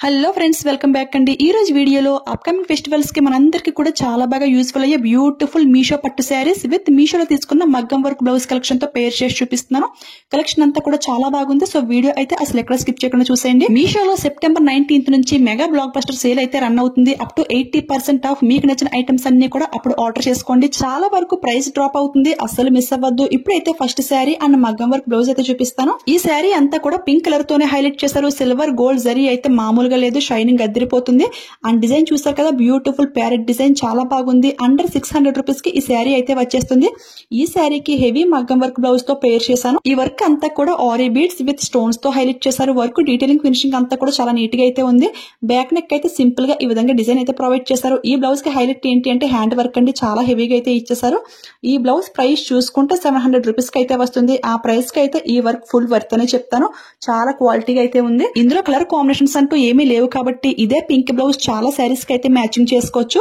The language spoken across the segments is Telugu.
హలో ఫ్రెండ్స్, వెల్కమ్ బ్యాక్ అండి. ఈ రోజు వీడియోలో అప్కమింగ్ ఫెస్టివల్స్ కి మనందరికీ కూడా చాలా బాగా యూస్ఫుల్ అయ్యే బ్యూటిఫుల్ మీషో పట్టు శారీస్ విత్ మీషోలో తీసుకున్న మగ్గం వర్క్ బ్లౌజ్ కలెక్షన్ తో పేర్ చేసి చూపిస్తున్నాను. కలెక్షన్ అంతా కూడా చాలా బాగుంది. సో వీడియో అయితే అసలు ఎక్కడ స్కిప్ చేయకుండా చూసేయండి. మీషోలో సెప్టెంబర్ 19th నుంచి మెగా బ్లాక్ బస్టర్ సేల్ అయితే రన్ అవుతుంది. అప్ టు 80% ఆఫ్ మీకు నచ్చిన ఐటమ్స్ అన్ని కూడా అప్పుడు ఆర్డర్ చేసుకోండి. చాలా వరకు ప్రైస్ డ్రాప్ అవుతుంది, అసలు మిస్ అవ్వద్దు. ఇప్పుడైతే ఫస్ట్ శారీ అండ్ మగ్గం వర్క్ బ్లౌజ్ అయితే చూపిస్తాను. ఈ శారీ అంతా కూడా పింక్ కలర్ తోనే హైలైట్ చేశారు. సిల్వర్ గోల్డ్ జరీ అయితే మామూలు లేదు, షైనింగ్ అదిరిపోతుంది. అండ్ డిజైన్ చూసారు కదా, బ్యూటిఫుల్ ప్యారెట్ డిజైన్ చాలా బాగుంది. అండర్ 600 రూపీస్ కి ఈ శారీ అయితే వచ్చేస్తుంది. ఈ శారీకి హెవీ మగ్గం వర్క్ బ్లౌజ్ తో పేర్ చేశాను. ఈ వర్క్ అంతా కూడా ఆరీ బీడ్స్ విత్ స్టోన్స్ తో హైలైట్ చేశారు. వర్క్ డీటెయిలింగ్ ఫినిషింగ్ అంతా కూడా చాలా నీట్ గా అయితే ఉంది. బ్యాక్ నెక్ అయితే సింపుల్ గా ఈ విధంగా డిజైన్ అయితే ప్రొవైడ్ చేశారు. ఈ బ్లౌజ్ కి హైలైట్ ఏంటి అంటే హ్యాండ్ వర్క్ అండి, చాలా హెవీగా అయితే ఇచ్చేసారు. ఈ బ్లౌజ్ ప్రైస్ చూసుకుంటే 700 రూపీస్ కి అయితే వస్తుంది. ఆ ప్రైస్ కి అయితే ఈ వర్క్ ఫుల్ వర్త్ అనే చెప్తాను. చాలా క్వాలిటీగా అయితే ఉంది. ఇందులో కలర్ కాంబినేషన్స్ అంటూ ఏమీ లేవు కాబట్టి ఇదే పింక్ బ్లౌజ్ చాలా శారీస్ కి అయితే మ్యాచింగ్ చేసుకోవచ్చు.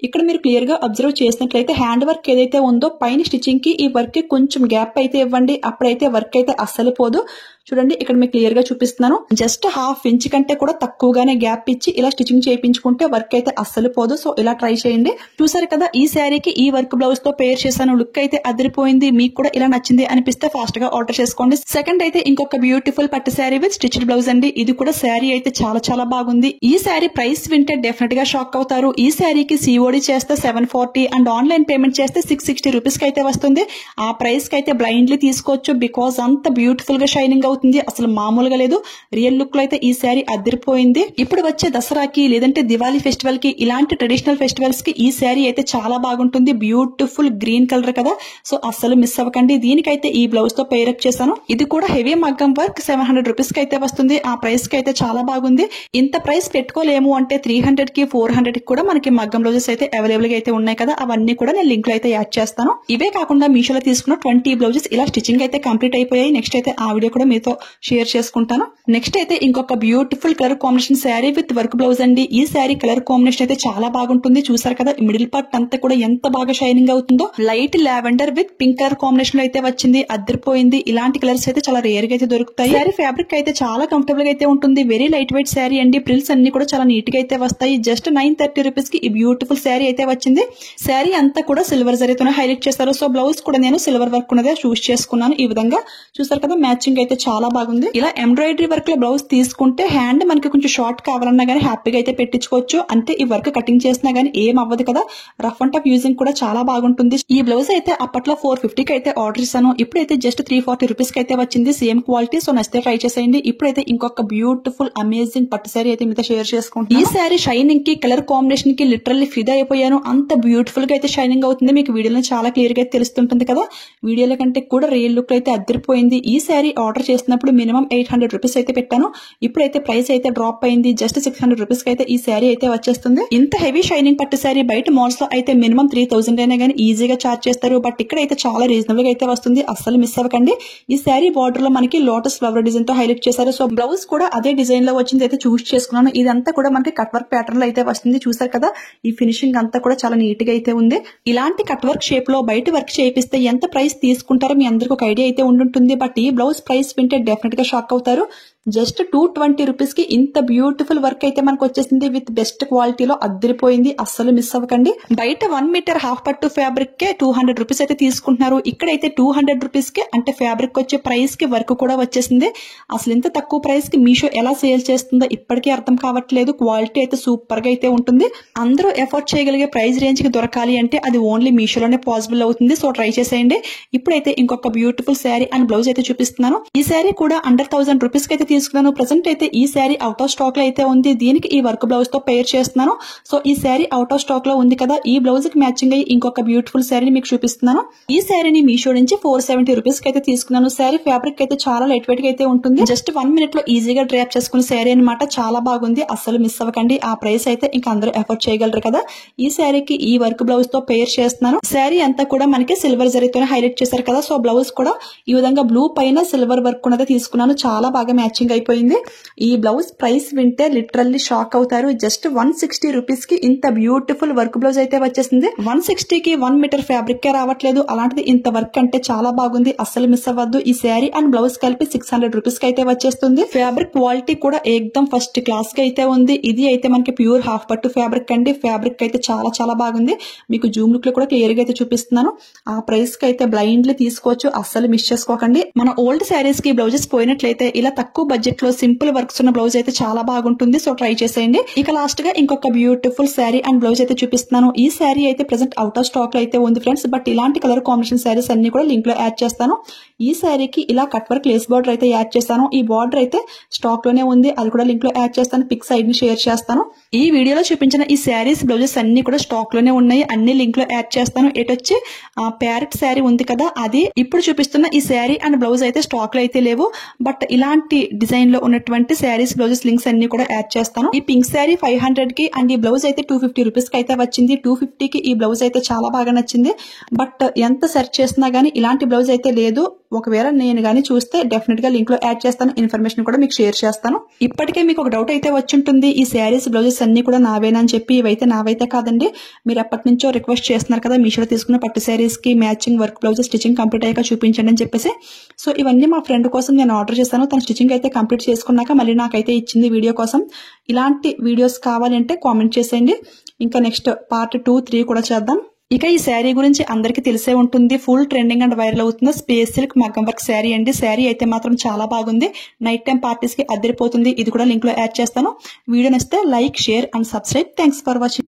ఇక్కడ మీరు క్లియర్ గా అబ్జర్వ్ చేసినట్లయితే హ్యాండ్ వర్క్ ఏదైతే ఉందో పైన స్టిచ్చింగ్ కి ఈ వర్క్ కి కొంచెం గ్యాప్ అయితే ఇవ్వండి, అప్పుడైతే వర్క్ అయితే అస్సలు పోదు. చూడండి, ఇక్కడ మీకు క్లియర్ గా చూపిస్తున్నాను. జస్ట్ ½ ఇంచ్ కంటే కూడా తక్కువగానే గ్యాప్ ఇచ్చి ఇలా స్టిచ్చింగ్ చేయించుకుంటే వర్క్ అయితే అస్సలు పోదు. సో ఇలా ట్రై చేయండి. చూసారు కదా, ఈ శారీకి ఈ వర్క్ బ్లౌజ్ తో పేర్ చేశాను. లుక్ అయితే అదిరిపోయింది. మీకు కూడా ఇలా నచ్చింది అనిపిస్తే ఫాస్ట్ గా ఆర్డర్ చేసుకోండి. సెకండ్ అయితే ఇంకొక బ్యూటిఫుల్ పట్టు శారీ విత్ స్టిచ్డ్ బ్లౌజ్ అండి. ఇది కూడా శారీ అయితే చాలా చాలా బాగుంది. ఈ శారీ ప్రైస్ వింటే డెఫినెట్ గా షాక్ అవుతారు. ఈ శారీకి సిఓడి చేస్తే 740 అండ్ ఆన్లైన్ పేమెంట్ చేస్తే 660 రూపీస్ కి అయితే వస్తుంది. ఆ ప్రైస్ కి అయితే బ్లైండ్లీ తీసుకోవచ్చు, బికాస్ అంత బ్యూటిఫుల్ గా షైనింగ్ అవుతుంది. అసలు మామూలుగా లేదు. రియల్ లుక్ లో అయితే ఈ శారీ అదిరిపోయింది. ఇప్పుడు వచ్చే దసరాకి లేదంటే దివాళీ ఫెస్టివల్ కి ఇలాంటి ట్రెడిషనల్ ఫెస్టివల్స్ కి ఈ శారీ అయితే చాలా బాగుంటుంది. బ్యూటిఫుల్ గ్రీన్ కలర్ కదా, సో అస్సలు మిస్ అవ్వకండి. దీనికైతే ఈ బ్లౌజ్ తో పేర్ అప్ చేశాను. ఇది కూడా హెవీ మగ్గం వర్క్ 700 రూపీస్ కి అయితే వస్తుంది. ఆ ప్రైస్ కి అయితే చాలా బాగుంది. ఇంత ప్రైస్ పెట్టుకోలేము అంటే 300 కి 400 కి కూడా మనకి మగ్గం బ్లౌజెస్ అయితే అవైలబుల్ గా అయితే ఉన్నాయి కదా, అవన్నీ కూడా నేను లింక్ లో అయితే యాడ్ చేస్తాను. ఇవే కాకుండా మీషోలో తీసుకున్న 20 బ్లౌజెస్ ఇలా స్టిచ్చింగ్ అయితే కంప్లీట్ అయిపోయాయి. నెక్స్ట్ అయితే ఆ వీడియో కూడా మీతో షేర్ చేసుకుంటాను. నెక్స్ట్ అయితే ఇంకొక beautiful colour combination sari with work blouse అండి. ఈ శారీ కలర్ కాంబినేషన్ అయితే చాలా బాగుంటుంది. చూసారు కదా, మిడిల్ పార్ట్ అంతా కూడా ఎంత బాగా షైనింగ్ అవుతుందో. Light lavender with pink colour combination లో అయితే వచ్చింది. అదిరిపోయింది. ఇలాంటి కలర్స్ అయితే చాలా రేర్ గా అయితే దొరుకుతాయి. శారీ ఫ్యాబ్రిక్ అయితే చాలా కంఫర్టబుల్ గా అయితే ఉంటుంది. వెరీ లైట్ వెయిట్ శారీ అండి. ప్రిల్స్ అన్ని కూడా చాలా నీట్ గా అయితే వస్తాయి. జస్ట్ 930 రూపీస్ కి ఈ బ్యూటిఫుల్ శారీ అయితే వచ్చింది. శారీ అంతా కూడా సిల్వర్ జరీతోనే హైలైట్ చేస్తారు. సో బ్లౌజ్ కూడా నేను సిల్వర్ వర్క్ ఉన్నదే చూస్ చేసుకున్నాను. ఈ విధంగా చూసారు కదా, మ్యాచింగ్ అయితే చాలా బాగుంది. ఇలా ఎంబ్రాయిడరీ వర్క్ లో బ్లౌజ్ తీసుకుంటే హ్యాండ్ మనకి కొంచెం షార్ట్ కావాలన్నా గానీ హ్యాపీగా అయితే పెట్టించుకోవచ్చు. అంటే ఈ వర్క్ కటింగ్ చేసినా గానీ ఏం అవ్వదు కదా. రఫ్ అండ్ టఫ్ యూజింగ్ కూడా చాలా బాగుంటుంది. ఈ బ్లౌజ్ అయితే అప్పట్లో 450 కి అయితే ఆర్డర్ చేశాను. ఇప్పుడైతే జస్ట్ 340 రూపీస్ కి అయితే వచ్చింది. Same quality. సో నచ్చితే ట్రై చేసేయండి. ఇప్పుడైతే ఇంకొక బ్యూటిఫుల్ అమేజింగ్ పట్టు శారీ అయితే మీతో షేర్ చేసుకుంటాను. ఈ శారీ షైనింగ్ కి కలర్ కాంబినేషన్ కి లిటరల్లీ ఫిదా అయిపోయాను. అంత బ్యూటిఫుల్ గా అయితే షైనింగ్ అవుతుంది. మీకు వీడియోలో చాలా క్లియర్ గా తెలుస్తుంటుంది కదా. వీడియోల కంటే కూడా రియల్ లుక్ అయితే అదిరిపోయింది. ఈ శారీ ఆర్డర్ చేసినప్పుడు మినిమం 800 రూపీస్ అయితే పెట్టాను. ఇప్పుడైతే ప్రైస్ అయితే డ్రాప్ అయింది. జస్ట్ 600 రూపీస్ కి అయితే ఈ శారీ అయితే వచ్చేస్తుంది. ఇంత హెవీ షైనింగ్ పట్టు శారీ బయట మాల్స్ లో అయితే మినిమం 3000 అయినా గానీ ఈజీగా చార్జ్ చేస్తారు. బట్ ఇక్కడ అయితే చాలా రీజనబుల్ గా అయితే వస్తుంది. అస్సలు మిస్ అవ్వకండి. ఈ శారీ బార్డర్ లో మనకి లోటస్ ఫ్లవర్ డిజైన్ తో హైలైట్ చేశారు. సో బ్లౌజ్ కూడా అదే డిజైన్ లో వచ్చింది అయితే చూస్ చేసుకున్నాను. ఇదంతా కూడా మనకి కట్ వర్క్ ప్యాటర్న్ లో అయితే వస్తుంది. చూసారు కదా, ఈ ఫినిషింగ్ అంతా కూడా చాలా నీట్ గా అయితే ఉంది. ఇలాంటి కట్ వర్క్ షేప్ లో బయట వర్క్ చేపిస్తే ఎంత ప్రైస్ తీసుకుంటారో మీ అందరికి ఒక ఐడియా అయితే ఉండుంటుంది. బట్ ఈ బ్లౌజ్ ప్రైస్ వింటే డెఫినెట్ గా షాక్ అవుతారు. జస్ట్ 220 రూపీస్ కి ఇంత బ్యూటిఫుల్ వర్క్ అయితే మనకు వచ్చేసింది. విత్ బెస్ట్ క్వాలిటీలో అదిరిపోయింది. అస్సలు మిస్ అవ్వకండి. బయట 1 మీటర్ హాఫ్ పట్టు ఫ్యాబ్రిక్ కే 200 రూపీస్ అయితే తీసుకుంటున్నారు. ఇక్కడైతే 200 రూపీస్ కి అంటే ఫ్యాబ్రిక్ వచ్చే ప్రైస్ కి వర్క్ కూడా వచ్చేసింది. అసలు ఇంత తక్కువ ప్రైస్ కి మీషో ఎలా సేల్ చేస్తుందో ఇప్పటికీ అర్థం కావట్లేదు. క్వాలిటీ అయితే సూపర్ గా అయితే ఉంటుంది. అందరూ ఎఫోర్డ్ చేయగలిగే ప్రైస్ రేంజ్ కి దొరకాలి అంటే అది ఓన్లీ మీషోలోనే పాసిబుల్ అవుతుంది. సో ట్రై చేసేయండి. ఇప్పుడైతే ఇంకొక బ్యూటిఫుల్ శారీ అండ్ బ్లౌజ్ అయితే చూపిస్తున్నాను. ఈ శారీ కూడా అండర్ 1000 రూపీస్ కి అయితే తీసుకున్నాను. ప్రెసెంట్ అయితే ఈ శారీ అవుట్ ఆఫ్ స్టాక్ లో అయితే ఉంది. దీనికి ఈ వర్క్ బ్లౌజ్ తో పేర్ చేస్తున్నాను. సో ఈ శారీ అవుట్ ఆఫ్ స్టాక్ లో ఉంది కదా, ఈ బ్లౌజ్ కి మ్యాచింగ్ అయ్యి ఇంకొక బ్యూటిఫుల్ శారీని మీకు చూపిస్తున్నాను. ఈ శారీని మీషో నుంచి 470 రూపీస్ కి అయితే తీసుకున్నాను. శారీ ఫ్యాబ్రిక్ అయితే చాలా లైట్ వెయిట్ గా అయితే ఉంటుంది. జస్ట్ 1 మినిట్ లో ఈజీగా డ్రాప్ చేసుకున్న శారీ అనమాట. చాలా బాగుంది. అస్సలు మిస్ అవ్వకండి. ఆ ప్రైస్ అయితే ఇంకా అందరూ ఎఫర్ట్ చేయగలరు కదా. ఈ శారీకి ఈ వర్క్ బ్లౌజ్ తో పేర్ చేస్తున్నాను. శారీ అంతా కూడా మనకి సిల్వర్ జరీతోనే హైలైట్ చేశారు కదా. సో బ్లౌజ్ కూడా ఈ విధంగా బ్లూ పైన సిల్వర్ వర్క్ ఉన్నది తీసుకున్నాను. చాలా బాగా మ్యాచింగ్ మ్యాచింగ్ అయిపోయింది. ఈ బ్లౌజ్ ప్రైస్ వింటే లిటరల్లీ షాక్ అవుతారు. జస్ట్ 160 రూపీస్ కి ఇంత బ్యూటిఫుల్ వర్క్ బ్లౌజ్ అయితే వచ్చేసింది. 160 కి 1 మీటర్ ఫ్యాబ్రిక్ రావట్లేదు, అలాంటిది ఇంత వర్క్ అంటే చాలా బాగుంది. అస్సలు మిస్ అవ్వద్దు. ఈ శారీ అండ్ బ్లౌజ్ కలిపి 600 రూపీస్ కి అయితే వచ్చేస్తుంది. ఫ్యాబ్రిక్ క్వాలిటీ కూడా ఏకదం ఫస్ట్ క్లాస్ గా అయితే ఉంది. ఇది అయితే మనకి ప్యూర్ హాఫ్ పట్టు ఫ్యాబ్రిక్ అండి. ఫ్యాబ్రిక్ అయితే చాలా చాలా బాగుంది. మీకు జూమ్ లుక్ లో కూడా క్లియర్ గా అయితే చూపిస్తున్నాను. ఆ ప్రైస్ కి అయితే బ్లైండ్లీ తీసుకోవచ్చు, అస్సలు మిస్ చేసుకోకండి. మన ఓల్డ్ శారీస్ కి బ్లౌజెస్ పోయినట్లయితే ఇలా తక్కువ బడ్జెట్ లో సింపుల్ వర్క్స్ ఉన్న బ్లౌజ్ అయితే చాలా బాగుంటుంది. సో ట్రై చేసేయండి. ఇక లాస్ట్ గా ఇంకొక బ్యూటిఫుల్ శారీ అండ్ బ్లౌజ్ అయితే చూపిస్తున్నాను. ఈ శారీ అయితే ప్రెసెంట్ అవుట్ ఆఫ్ స్టాక్ లో అయితే ఉంది ఫ్రెండ్స్. బట్ ఇలాంటి కలర్ కాంబినేషన్ శారీస్ అన్ని కూడా లింక్ లో యాడ్ చేస్తాను. ఈ శారీకి ఇలా కట్ వర్క్ లేస్ బార్డర్ అయితే యాడ్ చేస్తాను. ఈ బార్డర్ అయితే స్టాక్ లోనే ఉంది, అది కూడా లింక్ లో యాడ్ చేస్తాను. పిక్ సైడ్ ని షేర్ చేస్తాను. ఈ వీడియోలో చూపించిన ఈ శారీస్ బ్లౌజెస్ అన్ని కూడా స్టాక్ లోనే ఉన్నాయి, అన్ని లింక్ లో యాడ్ చేస్తాను. వచ్చి ప్యారెట్ శారీ ఉంది కదా, అది ఇప్పుడు చూపిస్తున్న ఈ శారీ అండ్ బ్లౌజ్ అయితే స్టాక్ లో అయితే లేవు. బట్ ఇలాంటి డిజైన్ లో ఉన్నటువంటి శారీస్ బ్లౌజెస్ లింక్స్ అన్ని కూడా యాడ్ చేస్తాను. ఈ పింక్ శారీ 500 కి అండ్ ఈ బ్లౌజ్ అయితే 250 రూపీస్ కి అయితే వచ్చింది. 250 కి ఈ బ్లౌజ్ అయితే చాలా బాగా నచ్చింది. బట్ ఎంత సెర్చ్ చేసినా గానీ ఇలాంటి బ్లౌజ్ అయితే లేదు. ఒకవేళ నేను గానీ చూస్తే డెఫినెట్ గా లింక్ లో యాడ్ చేస్తాను. ఇన్ఫర్మేషన్ కూడా మీకు షేర్ చేస్తాను. ఇప్పటికే మీకు ఒక డౌట్ అయితే వచ్చుంటుంది, ఈ శారీస్ బ్లౌజెస్ అన్ని కూడా నావేనని చెప్పి. ఇవైతే నావైతే కాదండి. మీరు ఎప్పటి నుంచో రిక్వెస్ట్ చేస్తున్నారు కదా, మీషోలో తీసుకున్న పట్టు శారీస్ కి matching work blouse stitching complete అయ్యాక చూపించండి అని చెప్పేసి. సో ఇవన్నీ మా ఫ్రెండ్ కోసం నేను ఆర్డర్ చేస్తాను. తన స్టిచింగ్ అయితే కంప్లీట్ చేసుకున్నాక మళ్ళీ నాకైతే ఇచ్చింది వీడియో కోసం. ఇలాంటి వీడియోస్ కావాలంటే కామెంట్ చేసేయండి. ఇంకా నెక్స్ట్ పార్ట్ 2, 3 కూడా చేద్దాం. ఇక ఈ శారీ గురించి అందరికీ తెలిసే ఉంటుంది. ఫుల్ ట్రెండింగ్ అండ్ వైరల్ అవుతుంది. స్పేస్ సిల్క్ మగ్గం వర్క్ శారీ అండి. శారీ అయితే మాత్రం చాలా బాగుంది. నైట్ టైం పార్టీస్ కి అద్దరిపోతుంది. ఇది కూడా లింక్ లో యాడ్ చేస్తాను. వీడియో నచ్చితే like, share and subscribe. Thanks for watching.